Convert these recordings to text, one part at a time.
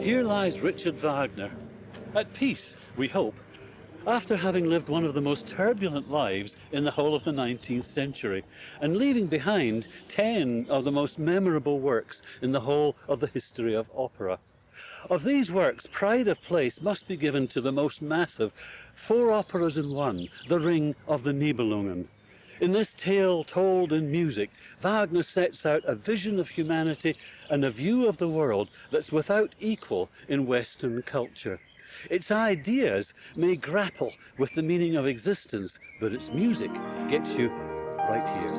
Here lies Richard Wagner, at peace, we hope, after having lived one of the most turbulent lives in the whole of the 19th century, and leaving behind 10 of the most memorable works in the whole of the history of opera. Of these works, pride of place must be given to the most massive, 4 operas in one, The Ring of the Nibelungen. In this tale told in music, Wagner sets out a vision of humanity and a view of the world that's without equal in Western culture. Its ideas may grapple with the meaning of existence, but its music gets you right here.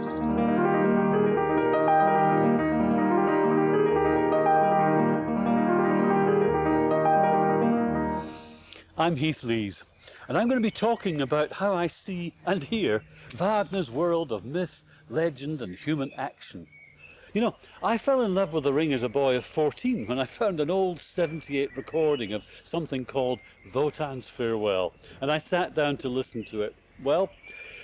I'm Heath Lees, and I'm going to be talking about how I see and hear Wagner's world of myth, legend, and human action. You know, I fell in love with The Ring as a boy of 14 when I found an old 78 recording of something called Wotan's Farewell, and I sat down to listen to it. Well,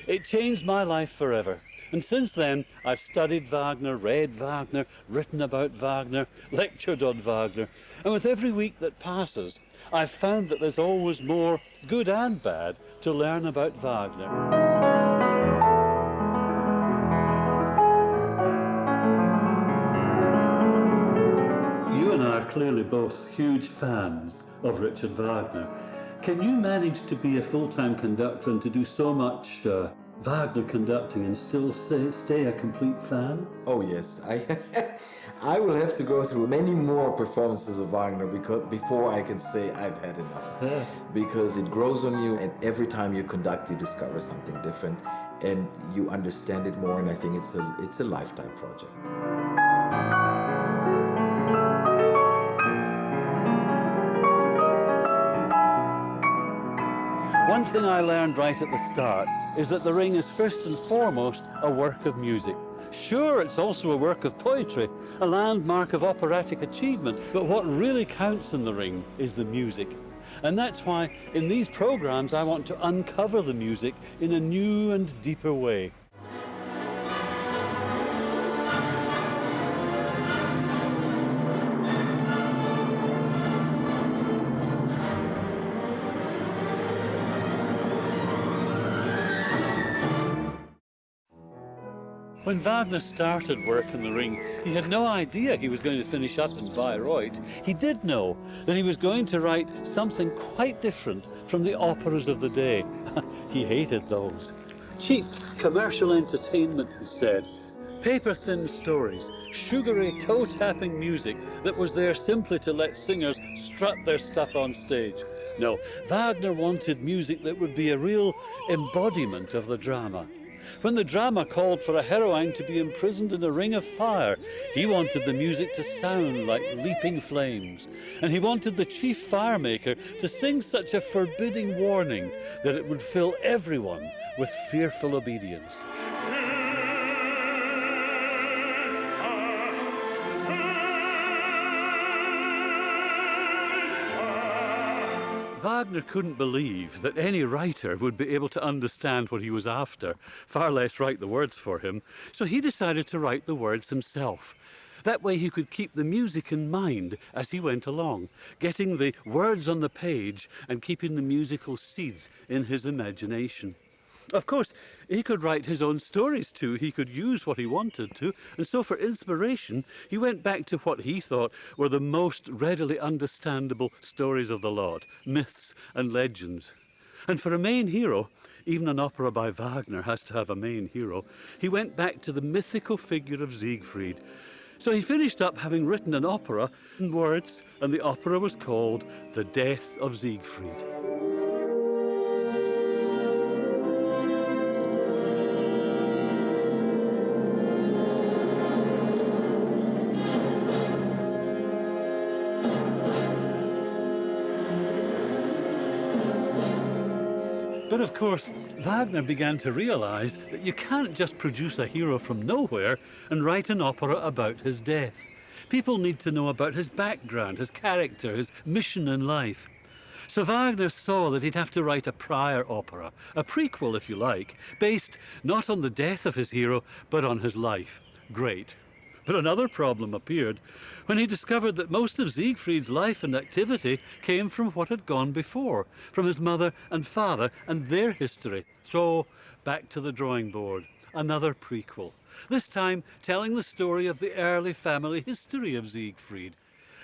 it changed my life forever. And since then, I've studied Wagner, read Wagner, written about Wagner, lectured on Wagner, and with every week that passes, I've found that there's always more, good and bad, to learn about Wagner. You and I are clearly both huge fans of Richard Wagner. Can you manage to be a full-time conductor and to do so much Wagner conducting and still stay a complete fan? Oh yes, I will have to go through many more performances of Wagner before I can say I've had enough. Because it grows on you, and every time you conduct you discover something different and you understand it more, and I think it's a lifetime project. One thing I learned right at the start is that The Ring is first and foremost a work of music. Sure, it's also a work of poetry, a landmark of operatic achievement, but what really counts in The Ring is the music. And that's why in these programs I want to uncover the music in a new and deeper way. When Wagner started work in The Ring, he had no idea he was going to finish up in Bayreuth. He did know that he was going to write something quite different from the operas of the day. He hated those. Cheap commercial entertainment, he said. Paper-thin stories, sugary toe-tapping music that was there simply to let singers strut their stuff on stage. No, Wagner wanted music that would be a real embodiment of the drama. When the drama called for a heroine to be imprisoned in a ring of fire, he wanted the music to sound like leaping flames. And he wanted the chief firemaker to sing such a forbidding warning that it would fill everyone with fearful obedience. Wagner couldn't believe that any writer would be able to understand what he was after, far less write the words for him, so he decided to write the words himself. That way he could keep the music in mind as he went along, getting the words on the page and keeping the musical seeds in his imagination. Of course, he could write his own stories too. He could use what he wanted to, and so for inspiration, he went back to what he thought were the most readily understandable stories of the lot, myths and legends. And for a main hero, even an opera by Wagner has to have a main hero, he went back to the mythical figure of Siegfried. So he finished up having written an opera in words, and the opera was called The Death of Siegfried. But of course, Wagner began to realize that you can't just produce a hero from nowhere and write an opera about his death. People need to know about his background, his character, his mission in life. So Wagner saw that he'd have to write a prior opera, a prequel if you like, based not on the death of his hero, but on his life. Great. But another problem appeared when he discovered that most of Siegfried's life and activity came from what had gone before, from his mother and father and their history. So, back to the drawing board. Another prequel. This time telling the story of the early family history of Siegfried.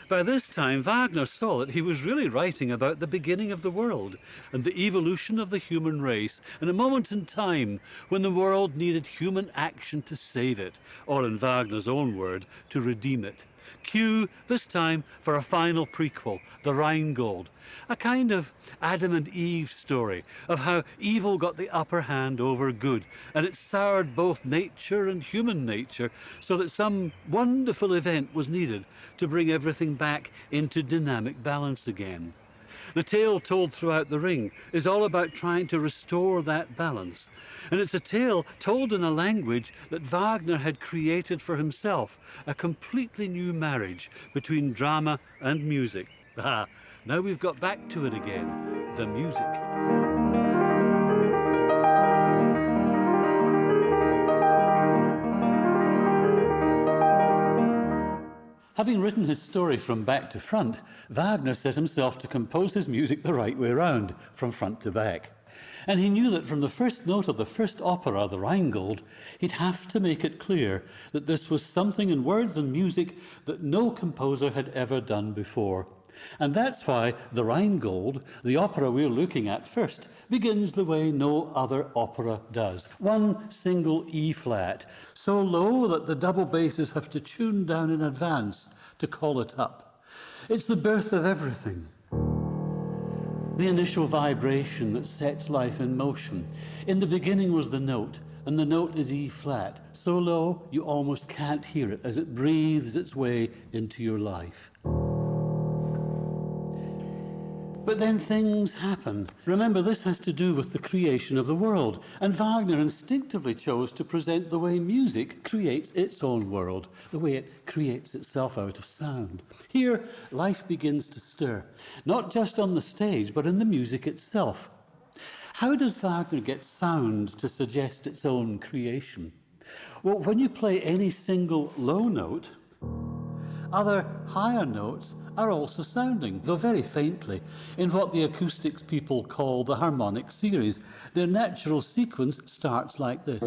By this time, Wagner saw that he was really writing about the beginning of the world and the evolution of the human race in a moment in time when the world needed human action to save it, or in Wagner's own word, to redeem it. Cue, this time, for a final prequel, the Rhinegold, a kind of Adam and Eve story of how evil got the upper hand over good, and it soured both nature and human nature, so that some wonderful event was needed to bring everything back into dynamic balance again. The tale told throughout the ring is all about trying to restore that balance. And it's a tale told in a language that Wagner had created for himself, a completely new marriage between drama and music. Ah, now we've got back to it again, the music. Having written his story from back to front, Wagner set himself to compose his music the right way round, from front to back. And he knew that from the first note of the first opera, the Rhinegold, he'd have to make it clear that this was something in words and music that no composer had ever done before. And that's why the Rhinegold, the opera we're looking at first, begins the way no other opera does. One single E flat, so low that the double basses have to tune down in advance to call it up. It's the birth of everything. The initial vibration that sets life in motion. In the beginning was the note, and the note is E flat, so low you almost can't hear it as it breathes its way into your life. But then things happen. Remember, this has to do with the creation of the world, and Wagner instinctively chose to present the way music creates its own world, the way it creates itself out of sound. Here, life begins to stir, not just on the stage, but in the music itself. How does Wagner get sound to suggest its own creation? Well, when you play any single low note, other higher notes are also sounding, though very faintly, in what the acoustics people call the harmonic series. Their natural sequence starts like this.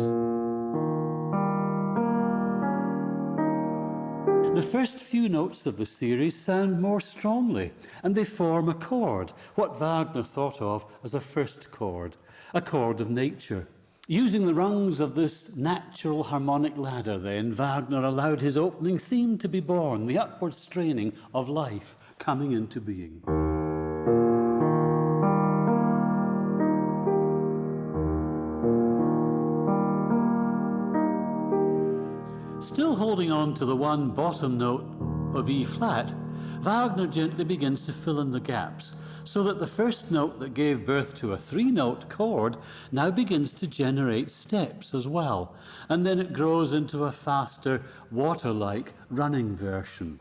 The first few notes of the series sound more strongly, and they form a chord, what Wagner thought of as a first chord, a chord of nature. Using the rungs of this natural harmonic ladder, then, Wagner allowed his opening theme to be born, the upward straining of life coming into being. Still holding on to the one bottom note of E flat, Wagner gently begins to fill in the gaps, so that the first note that gave birth to a three-note chord now begins to generate steps as well, and then it grows into a faster, water-like running version.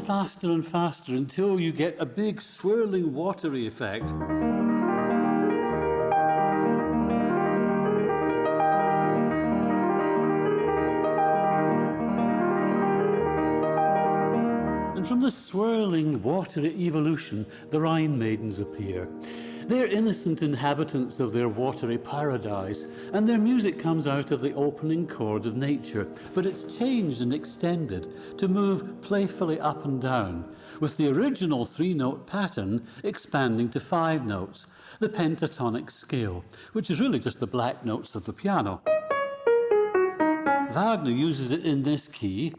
Faster and faster until you get a big swirling watery effect. And from the swirling watery evolution, the Rhine maidens appear. They're innocent inhabitants of their watery paradise, and their music comes out of the opening chord of nature, but it's changed and extended to move playfully up and down, with the original three-note pattern expanding to 5 notes, the pentatonic scale, which is really just the black notes of the piano. Wagner uses it in this key,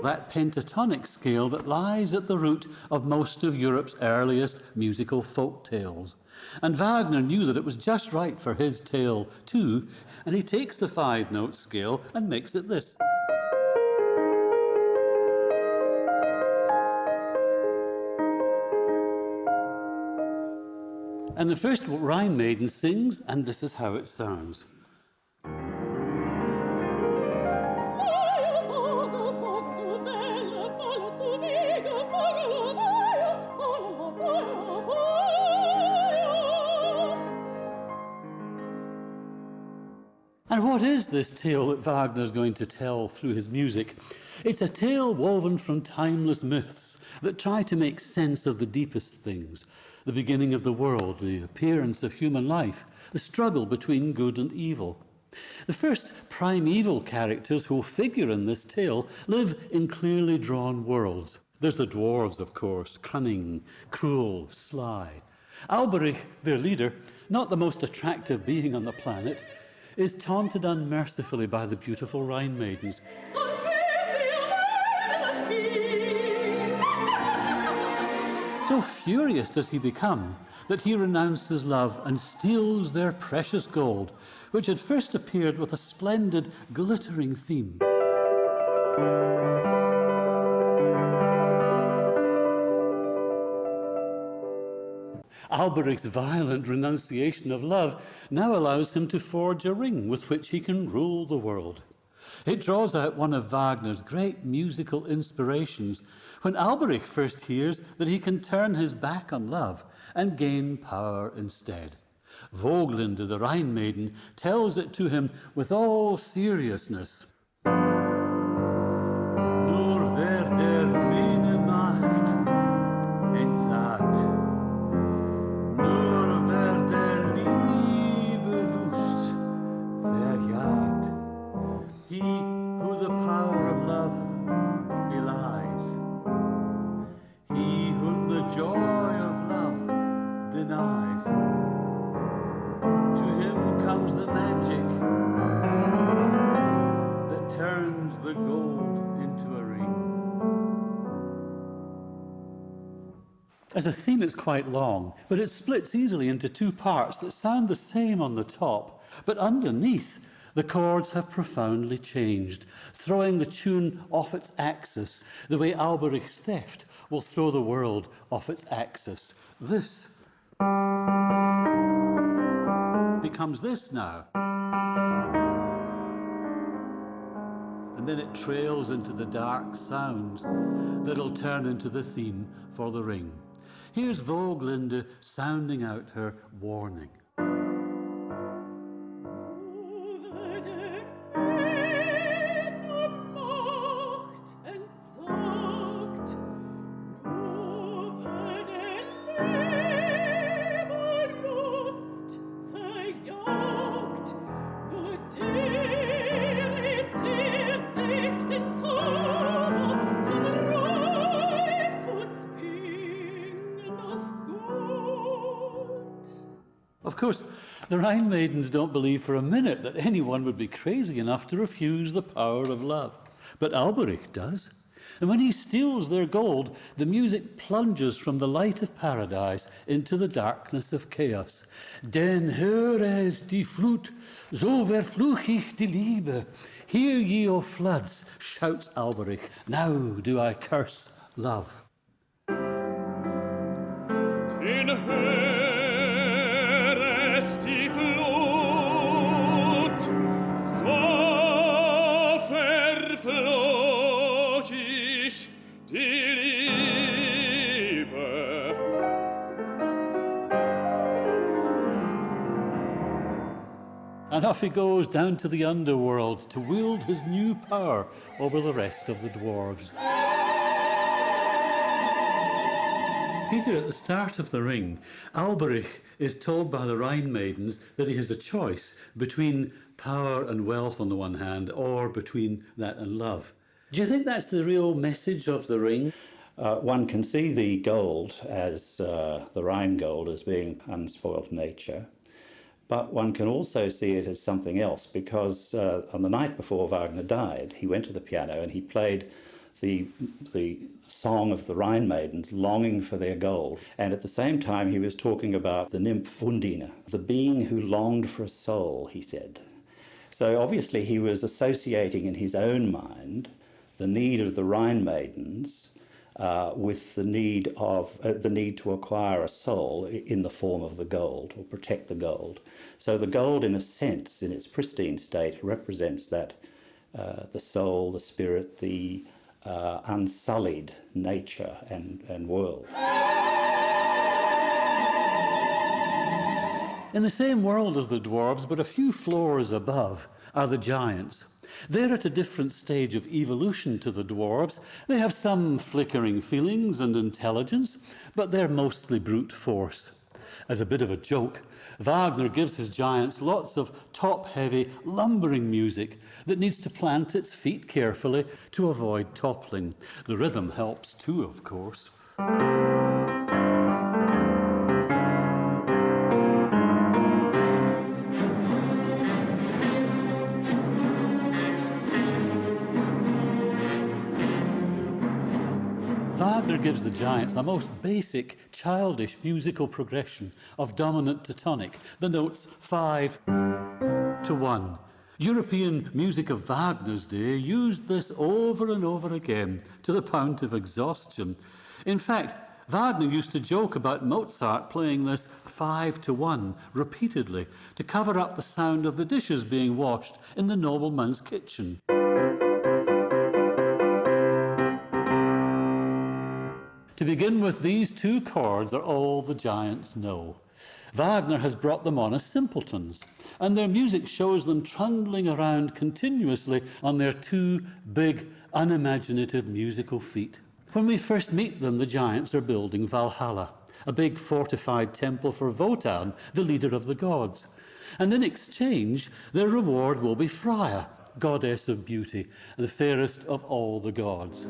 that pentatonic scale that lies at the root of most of Europe's earliest musical folk tales. And Wagner knew that it was just right for his tale too, and he takes the 5-note scale and makes it this. And the first Rhine maiden sings, and this is how it sounds. And what is this tale that Wagner's going to tell through his music? It's a tale woven from timeless myths that try to make sense of the deepest things: the beginning of the world, the appearance of human life, the struggle between good and evil. The first primeval characters who figure in this tale live in clearly drawn worlds. There's the dwarves, of course, cunning, cruel, sly. Alberich, their leader, not the most attractive being on the planet, is taunted unmercifully by the beautiful Rhine maidens. So furious does he become that he renounces love and steals their precious gold, which had first appeared with a splendid, glittering theme. Alberich's violent renunciation of love now allows him to forge a ring with which he can rule the world. It draws out one of Wagner's great musical inspirations when Alberich first hears that he can turn his back on love and gain power instead. Woglinde, the Rhine maiden, tells it to him with all seriousness. Nur wer der Mine Macht entsagt, nur wer der Liebe Lust verjagt, he who the power of love belies, he whom the joy of love denies, to him comes the magic that turns the gold into a ring. As a theme, it's quite long, but it splits easily into two parts that sound the same on the top, but underneath, the chords have profoundly changed, throwing the tune off its axis, the way Alberich's theft will throw the world off its axis. This becomes this now. And then it trails into the dark sounds that'll turn into the theme for the ring. Here's Woglinde sounding out her warning. Of course, the Rhine maidens don't believe for a minute that anyone would be crazy enough to refuse the power of love. But Alberich does. And when he steals their gold, the music plunges from the light of paradise into the darkness of chaos. Den höre es die Flut, so verfluch ich die Liebe. Hear ye, O floods, shouts Alberich. Now do I curse love. Den höre es die Flut, so verfluch ich die Liebe. And off he goes down to the underworld to wield his new power over the rest of the dwarves. Peter, at the start of the ring, Alberich is told by the Rhine maidens that he has a choice between power and wealth on the one hand, or between that and love. Do you think that's the real message of the ring? One can see the gold as the Rhinegold as being unspoiled nature, but one can also see it as something else, because on the night before Wagner died, he went to the piano and he played the song of the Rhine maidens longing for their gold. And at the same time, he was talking about the nymph Undine, the being who longed for a soul, he said. So obviously he was associating in his own mind the need of the Rhine maidens with the need to acquire a soul in the form of the gold, or protect the gold. So the gold, in a sense, in its pristine state, represents that the soul, the spirit, the unsullied nature and world. In the same world as the dwarves, but a few floors above, are the giants. They're at a different stage of evolution to the dwarves. They have some flickering feelings and intelligence, but they're mostly brute force. As a bit of a joke, Wagner gives his giants lots of top-heavy, lumbering music that needs to plant its feet carefully to avoid toppling. The rhythm helps too, of course. Wagner gives the giants the most basic, childish musical progression of dominant to tonic, the notes 5 to 1. European music of Wagner's day used this over and over again to the point of exhaustion. In fact, Wagner used to joke about Mozart playing this 5 to 1 repeatedly to cover up the sound of the dishes being washed in the nobleman's kitchen. To begin with, these two chords are all the giants know. Wagner has brought them on as simpletons, and their music shows them trundling around continuously on their two big, unimaginative musical feet. When we first meet them, the giants are building Valhalla, a big fortified temple for Wotan, the leader of the gods. And in exchange, their reward will be Freya, goddess of beauty, the fairest of all the gods.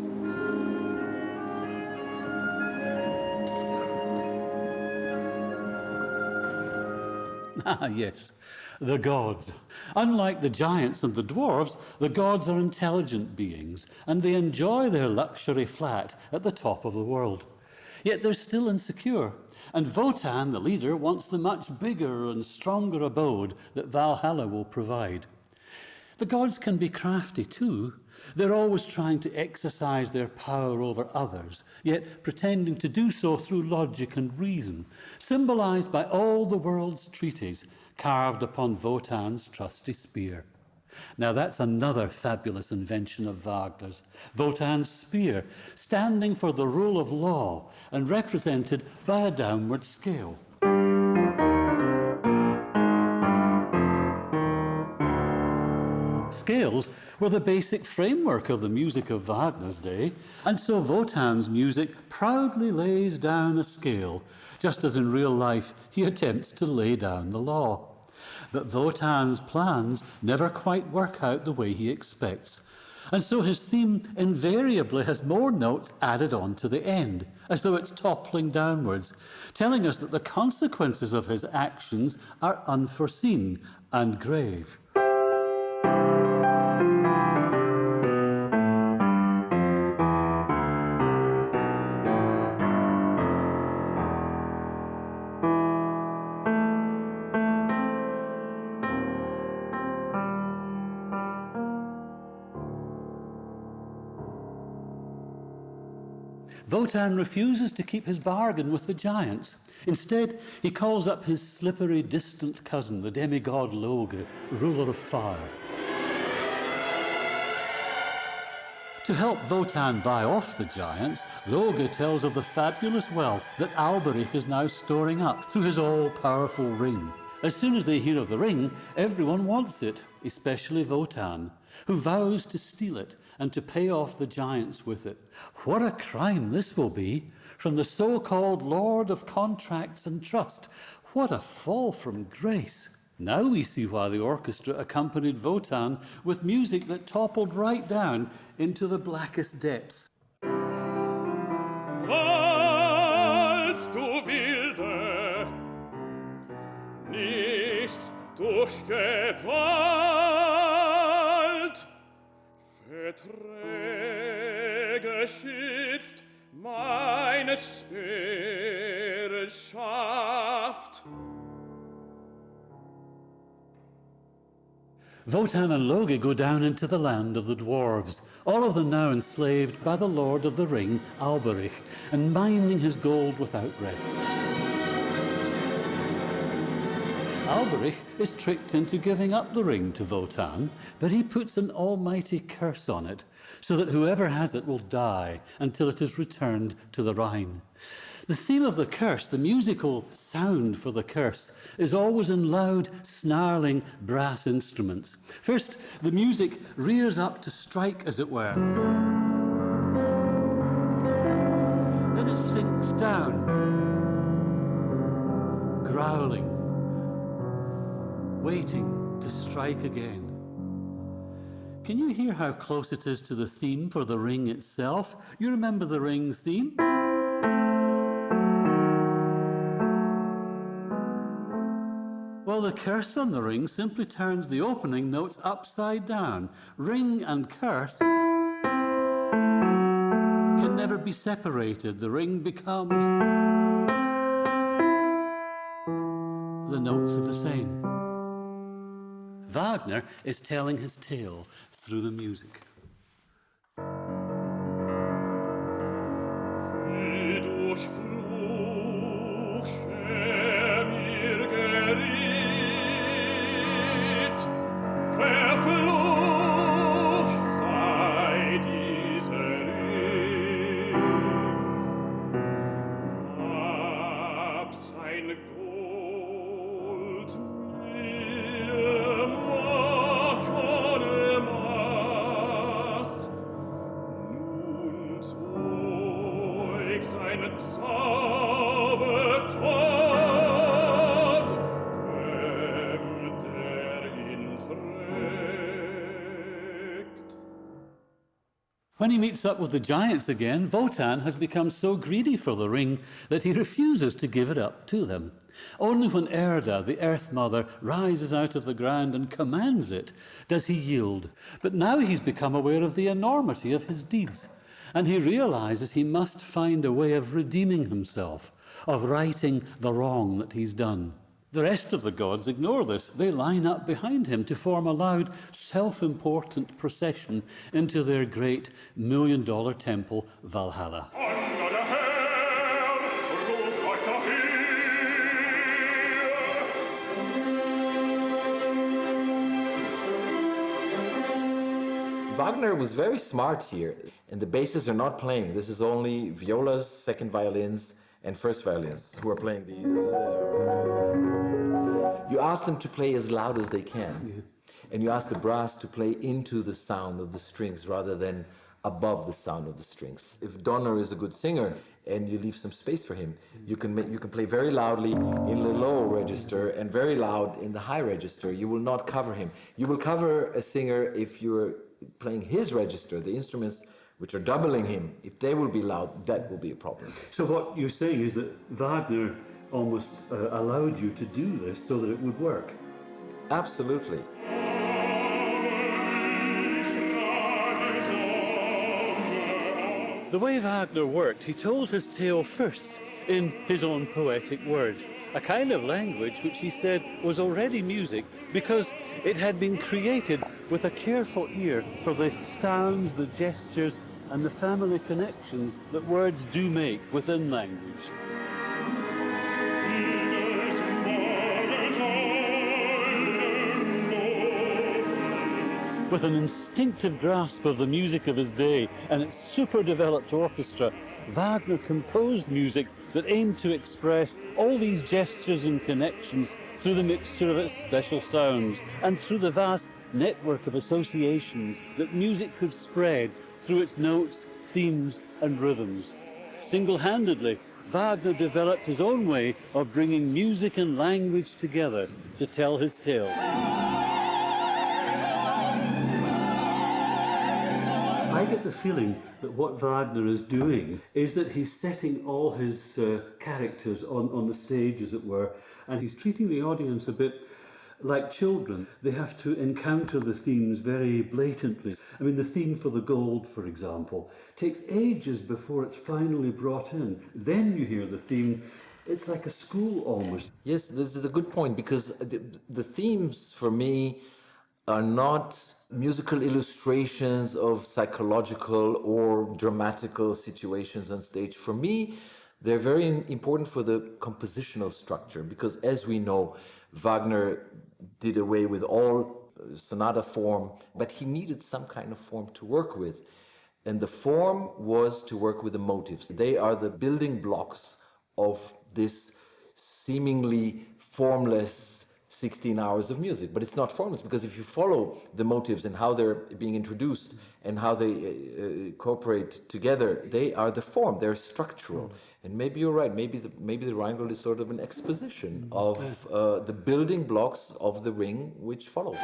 Ah, yes, the gods. Unlike the giants and the dwarves, the gods are intelligent beings, and they enjoy their luxury flat at the top of the world. Yet they're still insecure, and Wotan, the leader, wants the much bigger and stronger abode that Valhalla will provide. The gods can be crafty too. They're always trying to exercise their power over others, yet pretending to do so through logic and reason, symbolized by all the world's treaties carved upon Wotan's trusty spear. Now that's another fabulous invention of Wagner's, Wotan's spear, standing for the rule of law and represented by a downward scale. Scales were the basic framework of the music of Wagner's day, and so Wotan's music proudly lays down a scale, just as in real life he attempts to lay down the law. But Wotan's plans never quite work out the way he expects, and so his theme invariably has more notes added on to the end, as though it's toppling downwards, telling us that the consequences of his actions are unforeseen and grave. Wotan refuses to keep his bargain with the giants. Instead, he calls up his slippery, distant cousin, the demigod Loge, ruler of fire. To help Wotan buy off the giants, Loge tells of the fabulous wealth that Alberich is now storing up through his all-powerful ring. As soon as they hear of the ring, everyone wants it, especially Wotan, who vows to steal it and to pay off the giants with it. What a crime this will be from the so-called Lord of Contracts and Trust. What a fall from grace. Now we see why the orchestra accompanied Wotan with music that toppled right down into the blackest depths. Als du wilde, nicht durch Gewalt, Verträge schützt meine Speereschaft. Wotan and Loge go down into the land of the dwarves, all of them now enslaved by the Lord of the Ring, Alberich, and mining his gold without rest. Alberich is tricked into giving up the ring to Wotan, but he puts an almighty curse on it, so that whoever has it will die until it is returned to the Rhine. The theme of the curse, the musical sound for the curse, is always in loud, snarling brass instruments. First, the music rears up to strike, as it were. Then it sinks down, growling, waiting to strike again. Can you hear how close it is to the theme for the ring itself? You remember the ring theme? Well, the curse on the ring simply turns the opening notes upside down. Ring and curse can never be separated. The ring becomes the notes of the same. Wagner is telling his tale through the music. When he meets up with the giants again, Wotan has become so greedy for the ring that he refuses to give it up to them. Only when Erda, the Earth Mother, rises out of the ground and commands it, does he yield. But now he's become aware of the enormity of his deeds, and he realizes he must find a way of redeeming himself, of righting the wrong that he's done. The rest of the gods ignore this. They line up behind him to form a loud, self-important procession into their great $1 million temple, Valhalla. Wagner was very smart here, and the basses are not playing. This is only violas, second violins, and first violins who are playing these. You ask them to play as loud as they can, and you ask the brass to play into the sound of the strings rather than above the sound of the strings. If Donner is a good singer and you leave some space for him, you can play very loudly in the low register and very loud in the high register. You will not cover him. You will cover a singer if you're playing his register, the instruments which are doubling him. If they will be loud, that will be a problem. So what you're saying is that Wagner almost allowed you to do this so that it would work? Absolutely. The way Wagner worked, he told his tale first in his own poetic words, a kind of language which he said was already music because it had been created with a careful ear for the sounds, the gestures, and the family connections that words do make within language. With an instinctive grasp of the music of his day and its super-developed orchestra, Wagner composed music that aimed to express all these gestures and connections through the mixture of its special sounds and through the vast network of associations that music could spread through its notes, themes, and rhythms. Single-handedly, Wagner developed his own way of bringing music and language together to tell his tale. I get the feeling that what Wagner is doing is that he's setting all his characters on the stage, as it were, and he's treating the audience a bit like children. They have to encounter the themes very blatantly. I mean, the theme for the gold, for example, takes ages before it's finally brought in. Then you hear the theme. It's like a school almost. Yes, this is a good point, because the themes for me are not musical illustrations of psychological or dramatical situations on stage. For me, they're very important for the compositional structure, because as we know, Wagner did away with all sonata form, but he needed some kind of form to work with. And the form was to work with the motifs. They are the building blocks of this seemingly formless 16 hours of music. But it's not formless, because if you follow the motives and how they're being introduced and how they cooperate together, they are the form, they're structural. And maybe you're right, maybe the Rhinegold is sort of an exposition of the building blocks of the ring which follows.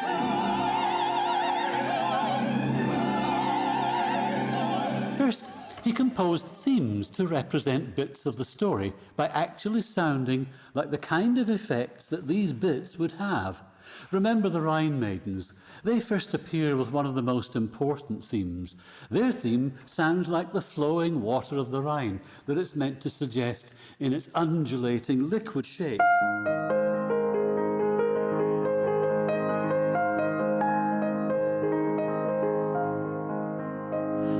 First, he composed themes to represent bits of the story by actually sounding like the kind of effects that these bits would have. Remember the Rhine maidens. They first appear with one of the most important themes. Their theme sounds like the flowing water of the Rhine that it's meant to suggest in its undulating liquid shape.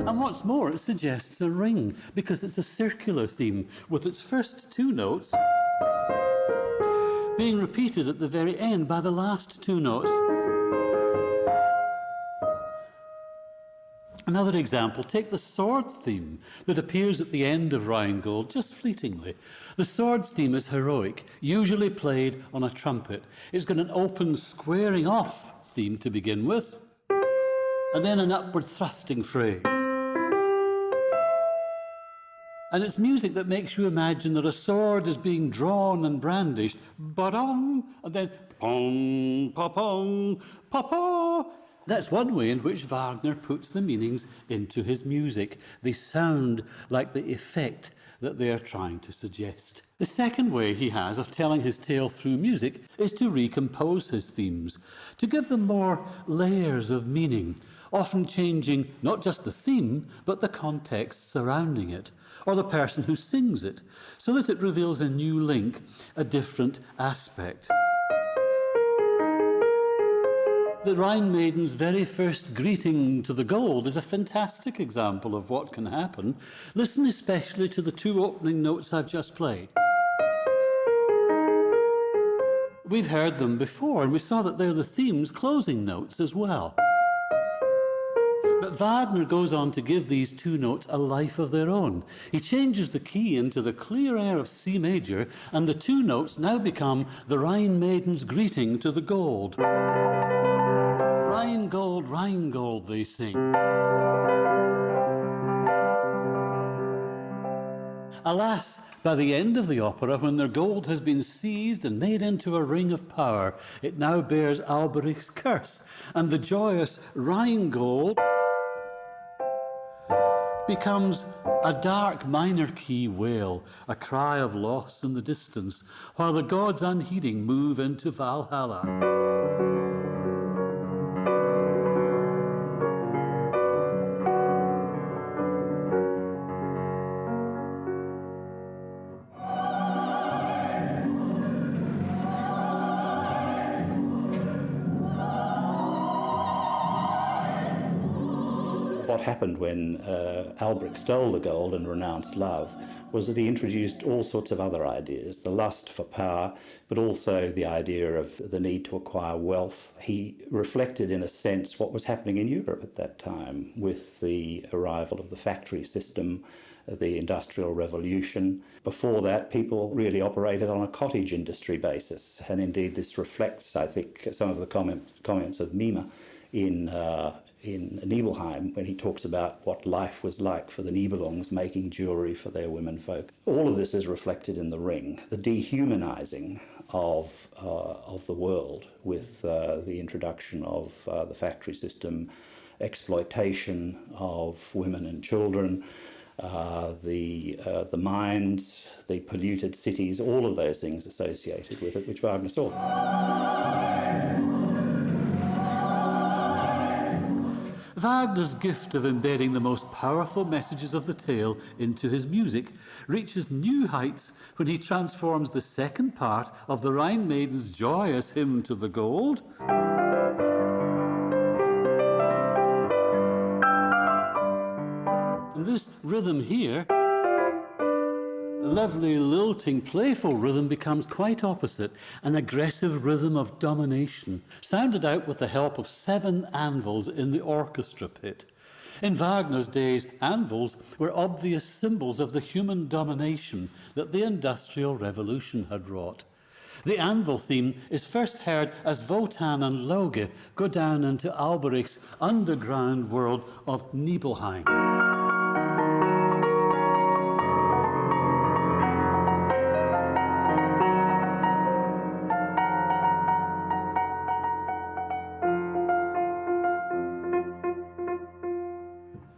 And what's more, it suggests a ring, because it's a circular theme, with its first two notes being repeated at the very end by the last two notes. Another example, take the sword theme that appears at the end of Rhinegold, just fleetingly. The sword theme is heroic, usually played on a trumpet. It's got an open squaring off theme to begin with, and then an upward thrusting phrase. And it's music that makes you imagine that a sword is being drawn and brandished, ba-dong, and then pong, pa-pong, pa-pa. That's one way in which Wagner puts the meanings into his music. They sound like the effect that they are trying to suggest. The second way he has of telling his tale through music is to recompose his themes, to give them more layers of meaning, often changing not just the theme, but the context surrounding it, or the person who sings it, so that it reveals a new link, a different aspect. The Rhine Maiden's very first greeting to the gold is a fantastic example of what can happen. Listen especially to the two opening notes I've just played. We've heard them before, and we saw that they're the theme's closing notes as well. But Wagner goes on to give these two notes a life of their own. He changes the key into the clear air of C major, and the two notes now become the Rhine Maiden's greeting to the gold. Rhinegold, Rhinegold, they sing. Alas, by the end of the opera, when their gold has been seized and made into a ring of power, it now bears Alberich's curse, and the joyous Rhinegold becomes a dark minor key wail, a cry of loss in the distance, while the gods unheeding move into Valhalla. What happened when Albrecht stole the gold and renounced love was that he introduced all sorts of other ideas, the lust for power, but also the idea of the need to acquire wealth. He reflected, in a sense, what was happening in Europe at that time with the arrival of the factory system, the Industrial Revolution. Before that, people really operated on a cottage industry basis, and indeed this reflects, I think, some of the comments of Mima in Nibelungen, when he talks about what life was like for the Nibelungs making jewellery for their womenfolk. All of this is reflected in the ring, the dehumanising of the world with the introduction of the factory system, exploitation of women and children, the mines, the polluted cities, all of those things associated with it, which Wagner saw. Wagner's gift of embedding the most powerful messages of the tale into his music reaches new heights when he transforms the second part of the Rhine Maiden's joyous hymn to the gold and this rhythm here, lovely, lilting, playful rhythm, becomes quite opposite, an aggressive rhythm of domination, sounded out with the help of 7 anvils in the orchestra pit. In Wagner's days, anvils were obvious symbols of the human domination that the Industrial Revolution had wrought. The anvil theme is first heard as Wotan and Loge go down into Alberich's underground world of Nibelheim.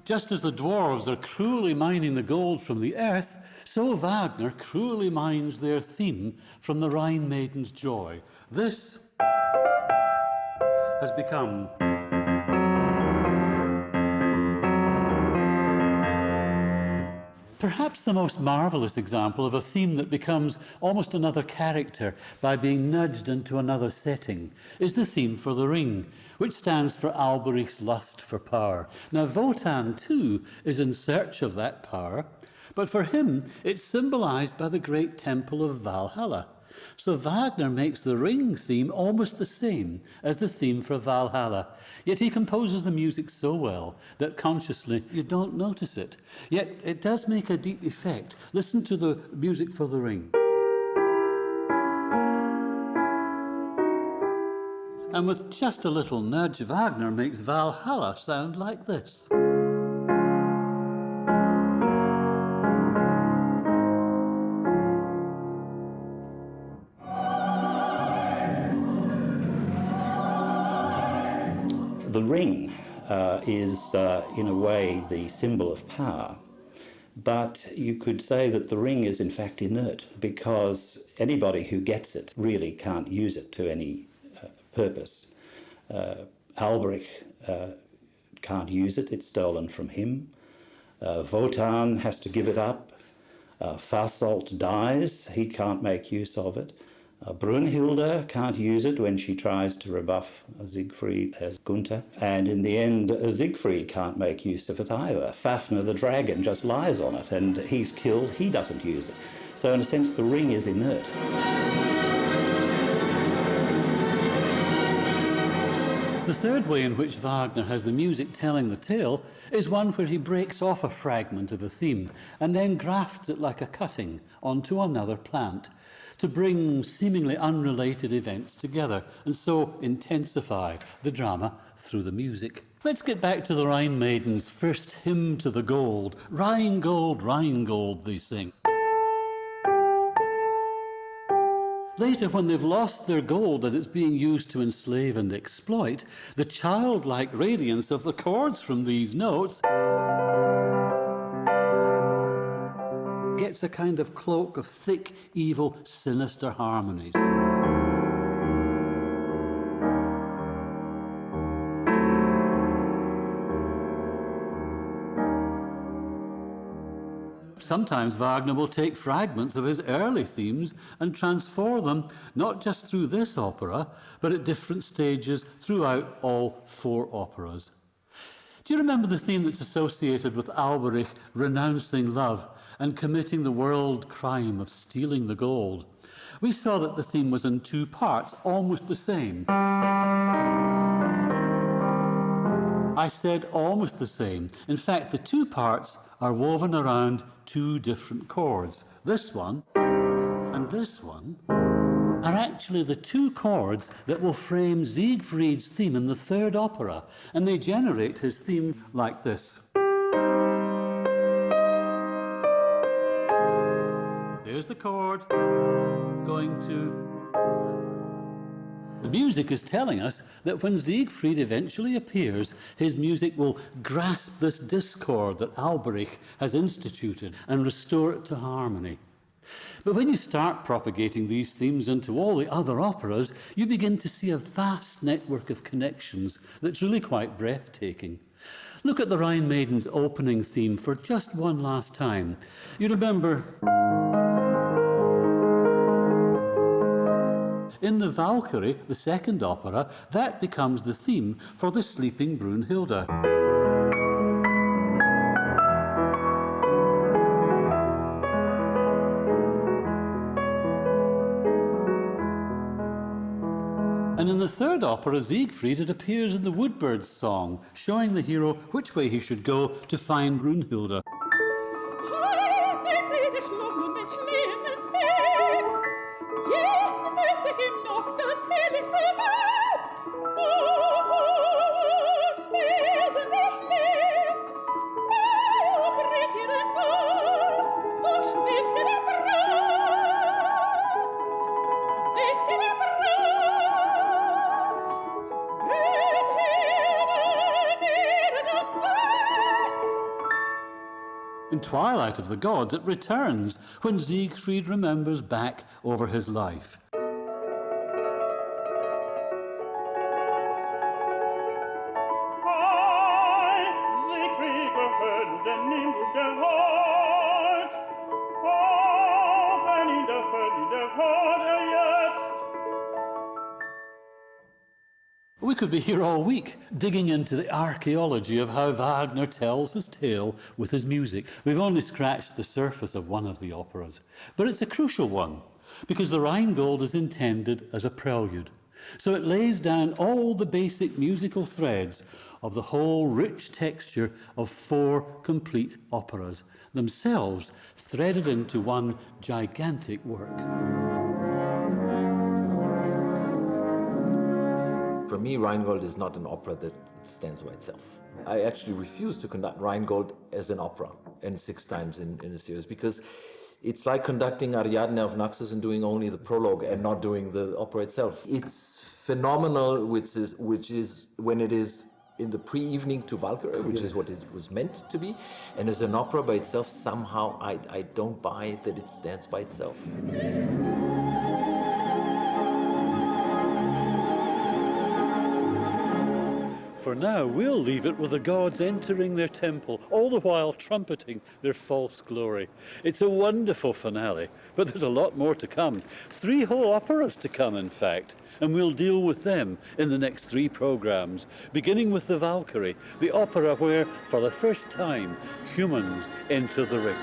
Just as the dwarves are cruelly mining the gold from the earth, so Wagner cruelly mines their theme from the Rhine Maiden's joy. This has become perhaps the most marvelous example of a theme that becomes almost another character by being nudged into another setting is the theme for the ring, which stands for Alberich's lust for power. Now, Wotan, too, is in search of that power, but for him, it's symbolized by the great temple of Valhalla. So Wagner makes the ring theme almost the same as the theme for Valhalla, yet he composes the music so well that consciously you don't notice it. Yet it does make a deep effect. Listen to the music for the ring. And with just a little nudge, Wagner makes Valhalla sound like this. The ring is, in a way, the symbol of power. But you could say that the ring is in fact inert, because anybody who gets it really can't use it to any purpose. Alberich can't use it, it's stolen from him. Wotan has to give it up. Fasolt dies, he can't make use of it. Brunhilde can't use it when she tries to rebuff Siegfried as Gunther. And in the end, Siegfried can't make use of it either. Fafnir the dragon just lies on it and he's killed, he doesn't use it. So in a sense, the ring is inert. The third way in which Wagner has the music telling the tale is one where he breaks off a fragment of a theme and then grafts it like a cutting onto another plant to bring seemingly unrelated events together and so intensify the drama through the music. Let's get back to the Rhine Maiden's first hymn to the gold. Rhinegold, Rhinegold, they sing. Later, when they've lost their gold and it's being used to enslave and exploit, the childlike radiance of the chords from these notes gets a kind of cloak of thick, evil, sinister harmonies. Sometimes Wagner will take fragments of his early themes and transform them, not just through this opera, but at different stages throughout all four operas. Do you remember the theme that's associated with Alberich renouncing love and committing the world crime of stealing the gold? We saw that the theme was in two parts, almost the same. I said almost the same. In fact, the two parts are woven around two different chords. This one and this one are actually the two chords that will frame Siegfried's theme in the third opera, and they generate his theme like this. There's the chord going to... The music is telling us that when Siegfried eventually appears, his music will grasp this discord that Alberich has instituted and restore it to harmony. But when you start propagating these themes into all the other operas, you begin to see a vast network of connections that's really quite breathtaking. Look at the Rhine Maiden's opening theme for just one last time. You remember... In the Valkyrie, the second opera, that becomes the theme for the sleeping Brunhilde. And in In the third opera, Siegfried, it appears in the Woodbird's song, showing the hero which way he should go to find Brunhilde. Hei, Siegfried, ich schlug nun den Schnee ins Weg. Jetzt wüsste ich noch das helligste Weib. Unwesen sie schläft, bei umbrennt ihren Saal, doch schwebt ihr der Brand, weht ihr der Brand. Brünnhilde wäre dann sein. In Twilight of the Gods, it returns when Siegfried remembers back over his life. Hei, Siegfried, gehört den Nibelungen heut. Oh, wenn ihn der hört jetzt. We could be here all week, digging into the archaeology of how Wagner tells his tale with his music. We've only scratched the surface of one of the operas, but it's a crucial one, because the Rhinegold is intended as a prelude. So it lays down all the basic musical threads of the whole rich texture of 4 complete operas, themselves threaded into one gigantic work. For me, Rhinegold is not an opera that stands by itself. I actually refuse to conduct Rhinegold as an opera and 6 times in a series, because it's like conducting Ariadne of Naxos and doing only the prologue and not doing the opera itself. It's phenomenal, which is when it is in the pre-evening to Valkyrie, which is what it was meant to be. And as an opera by itself, somehow I don't buy that it stands by itself. For now, we'll leave it with the gods entering their temple, all the while trumpeting their false glory. It's a wonderful finale, but there's a lot more to come. 3 whole operas to come, in fact, and we'll deal with them in the next 3 programs, beginning with the Valkyrie, the opera where, for the first time, humans enter the ring.